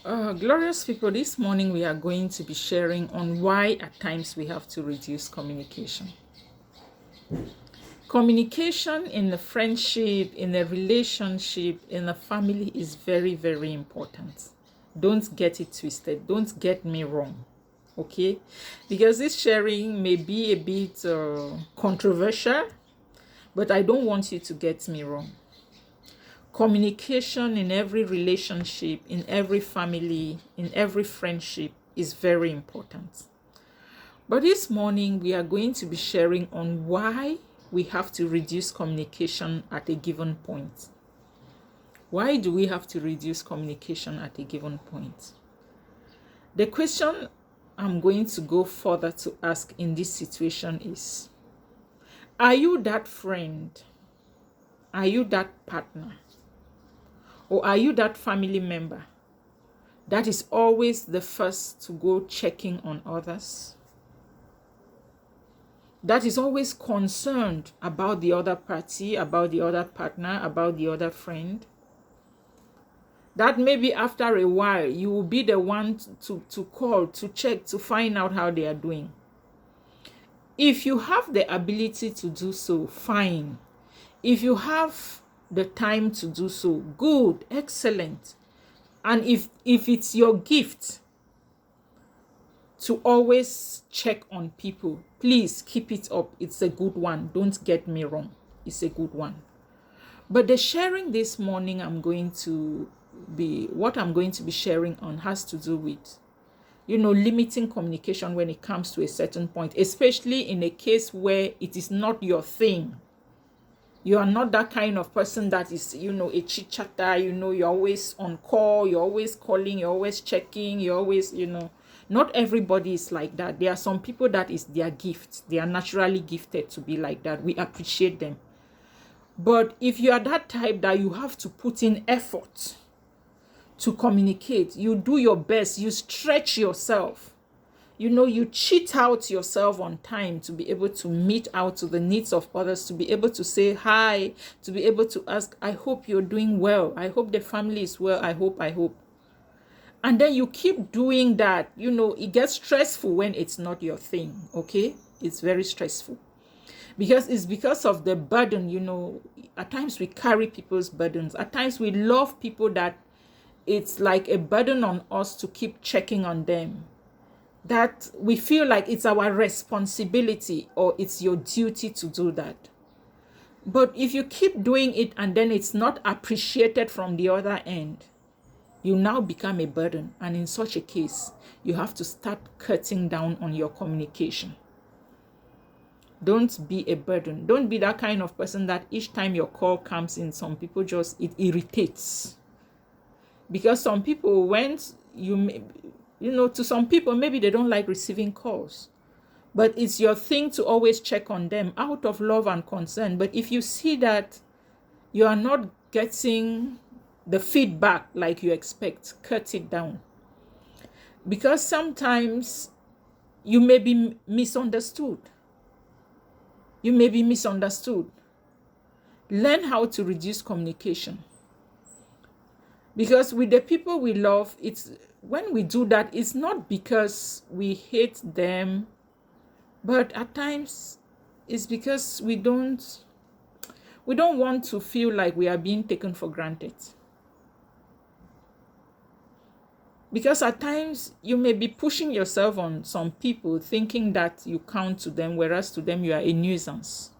Glorious people, this morning we are going to be sharing on why at times we have to reduce communication. Communication in a friendship, in a relationship, in a family is very, very important. Don't get it twisted. Don't get me wrong. Okay? Because this sharing may be a bit controversial, but I don't want you to get me wrong. Communication in every relationship, in every family, in every friendship is very important. But this morning, we are going to be sharing on why we have to reduce communication at a given point. Why do we have to reduce communication at a given point? The question I'm going to go further to ask in this situation is, are you that friend? Are you that partner? Or are you that family member that is always the first to go checking on others? That is always concerned about the other party, about the other partner, about the other friend? That maybe after a while, you will be the one to call, to check, to find out how they are doing. If you have the ability to do so, fine. If you have the time to do so, good, excellent. And if it's your gift to always check on people, please keep it up. It's a good one. Don't get me wrong. It's a good one. But the sharing this morning what I'm going to be sharing on has to do with, limiting communication when it comes to a certain point, especially in a case where it is not your thing. You are not that kind of person that is, a chit chatter, you're always on call, you're always calling, you're always checking, you're always, not everybody is like that. There are some people that is their gift. They are naturally gifted to be like that. We appreciate them. But if you are that type that you have to put in effort to communicate, you do your best, you stretch yourself, you cheat out yourself on time to be able to meet out to the needs of others, to be able to say hi, to be able to ask, I hope you're doing well. I hope the family is well. I hope. And then you keep doing that. It gets stressful when it's not your thing. Okay. It's very stressful because it's because of the burden. At times we carry people's burdens. At times we love people that it's like a burden on us to keep checking on them, that we feel like it's our responsibility or it's your duty to do that. But if you keep doing it and then it's not appreciated from the other end, you now become a burden. And in such a case, you have to start cutting down on your communication. Don't be a burden. Don't be that kind of person that each time your call comes in, some people it irritates. Because some people, to some people, maybe they don't like receiving calls, but it's your thing to always check on them out of love and concern. But if you see that you are not getting the feedback like you expect, cut it down. Because sometimes you may be misunderstood. Learn how to reduce communication. Because with the people we love, when we do that, it's not because we hate them, but at times it's because we don't want to feel like we are being taken for granted. Because at times you may be pushing yourself on some people thinking that you count to them, whereas to them you are a nuisance.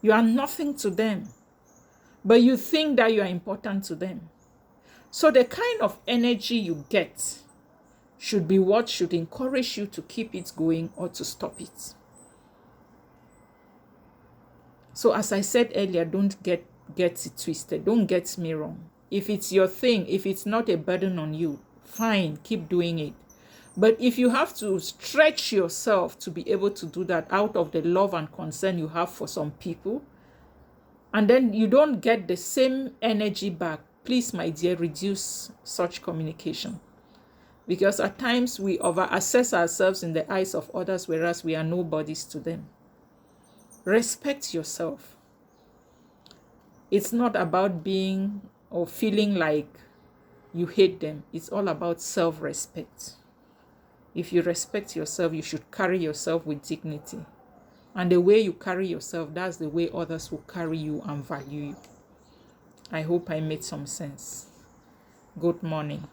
You are nothing to them, but you think that you are important to them. So the kind of energy you get should be what should encourage you to keep it going or to stop it. So as I said earlier, don't get it twisted. Don't get me wrong. If it's your thing, if it's not a burden on you, fine, keep doing it. But if you have to stretch yourself to be able to do that out of the love and concern you have for some people, and then you don't get the same energy back, please, my dear, reduce such communication. Because at times we over-assess ourselves in the eyes of others, whereas we are nobodies to them. Respect yourself. It's not about being or feeling like you hate them. It's all about self-respect. If you respect yourself, you should carry yourself with dignity. And the way you carry yourself, that's the way others will carry you and value you. I hope I made some sense. Good morning.